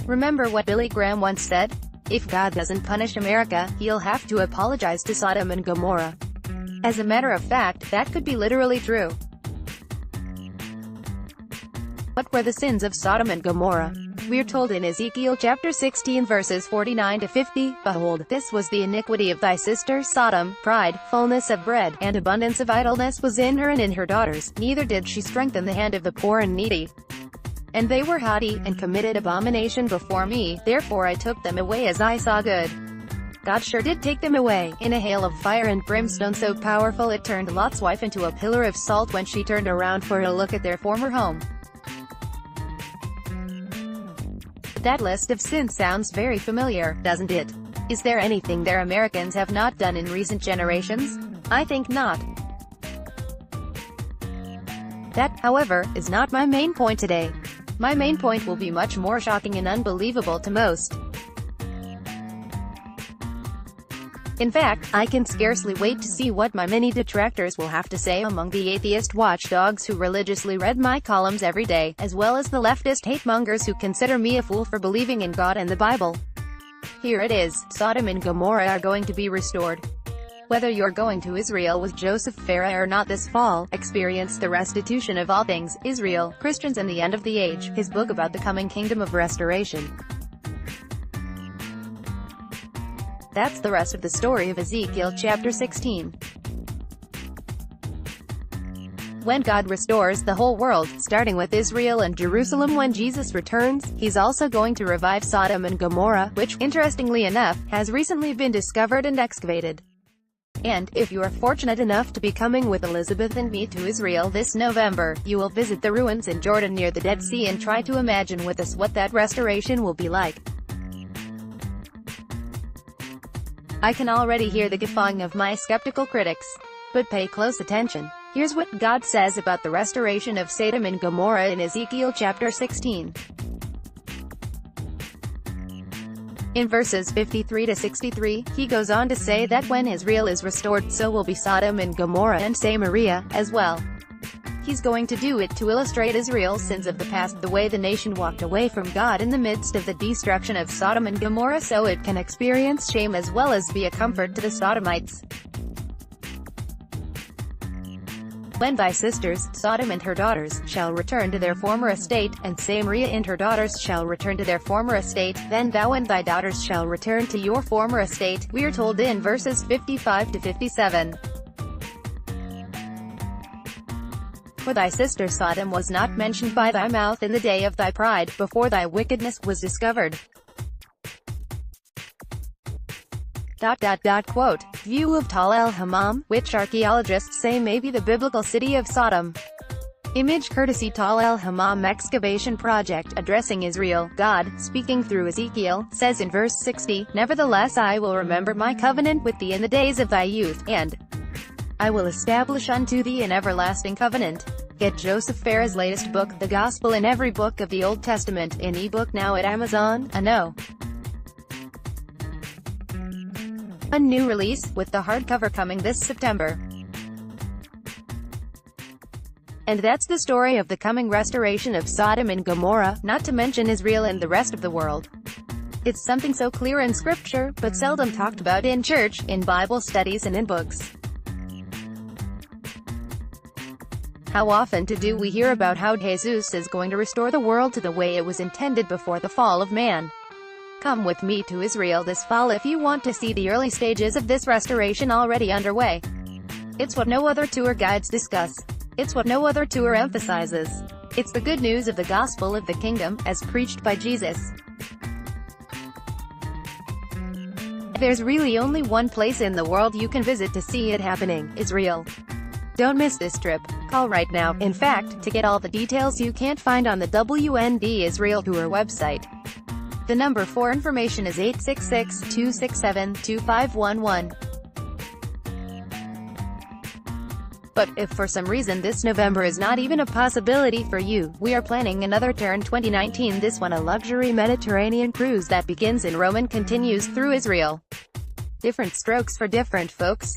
Remember what Billy Graham once said? If God doesn't punish America, he'll have to apologize to Sodom and Gomorrah. As a matter of fact, that could be literally true. What were the sins of Sodom and Gomorrah? We're told in Ezekiel chapter 16 verses 49 to 50, "Behold, this was the iniquity of thy sister Sodom, pride, fullness of bread, and abundance of idleness was in her and in her daughters, neither did she strengthen the hand of the poor and needy. And they were haughty, and committed abomination before me, therefore I took them away as I saw good." God sure did take them away, in a hail of fire and brimstone so powerful it turned Lot's wife into a pillar of salt when she turned around for a look at their former home. That list of sins sounds very familiar, doesn't it? Is there anything there Americans have not done in recent generations? I think not. That, however, is not my main point today. My main point will be much more shocking and unbelievable to most. In fact, I can scarcely wait to see what my many detractors will have to say among the atheist watchdogs who religiously read my columns every day, as well as the leftist hate-mongers who consider me a fool for believing in God and the Bible. Here it is: Sodom and Gomorrah are going to be restored. Whether you're going to Israel with Joseph Farah or not this fall, experience the restitution of all things, Israel, Christians and the End of the Age, his book about the coming kingdom of restoration. That's the rest of the story of Ezekiel chapter 16. When God restores the whole world, starting with Israel and Jerusalem when Jesus returns, he's also going to revive Sodom and Gomorrah, which, interestingly enough, has recently been discovered and excavated. And, if you are fortunate enough to be coming with Elizabeth and me to Israel this November, you will visit the ruins in Jordan near the Dead Sea and try to imagine with us what that restoration will be like. I can already hear the guffawing of my skeptical critics. But pay close attention. Here's what God says about the restoration of Sodom and Gomorrah in Ezekiel chapter 16. In verses 53 to 63, he goes on to say that when Israel is restored, so will be Sodom and Gomorrah and Samaria, as well. He's going to do it to illustrate Israel's sins of the past, the way the nation walked away from God in the midst of the destruction of Sodom and Gomorrah, so it can experience shame as well as be a comfort to the Sodomites. When thy sisters, Sodom and her daughters, shall return to their former estate, and Samaria and her daughters shall return to their former estate, then thou and thy daughters shall return to your former estate, we are told in verses 55 to 57. For thy sister Sodom was not mentioned by thy mouth in the day of thy pride, before thy wickedness was discovered. Quote, view of Tal el-Hammam, which archaeologists say may be the biblical city of Sodom. Image courtesy Tal el-Hammam excavation project addressing Israel. God, speaking through Ezekiel, says in verse 60, Nevertheless I will remember my covenant with thee in the days of thy youth, and I will establish unto thee an everlasting covenant. Get Joseph Farah's latest book, The Gospel in Every Book of the Old Testament, in ebook now at Amazon. A new release, with the hardcover coming this September. And that's the story of the coming restoration of Sodom and Gomorrah, not to mention Israel and the rest of the world. It's something so clear in Scripture, but seldom talked about in church, in Bible studies and in books. How often do we hear about how Jesus is going to restore the world to the way it was intended before the fall of man? Come with me to Israel this fall if you want to see the early stages of this restoration already underway. It's what no other tour guides discuss. It's what no other tour emphasizes. It's the good news of the gospel of the kingdom, as preached by Jesus. There's really only one place in the world you can visit to see it happening: Israel. Don't miss this trip. Call right now, in fact, to get all the details you can't find on the WND Israel Tour website. The number for information is 866-267-2511. But if for some reason this November is not even a possibility for you, we are planning another tour in 2019, this one a luxury Mediterranean cruise that begins in Rome and continues through Israel. Different strokes for different folks.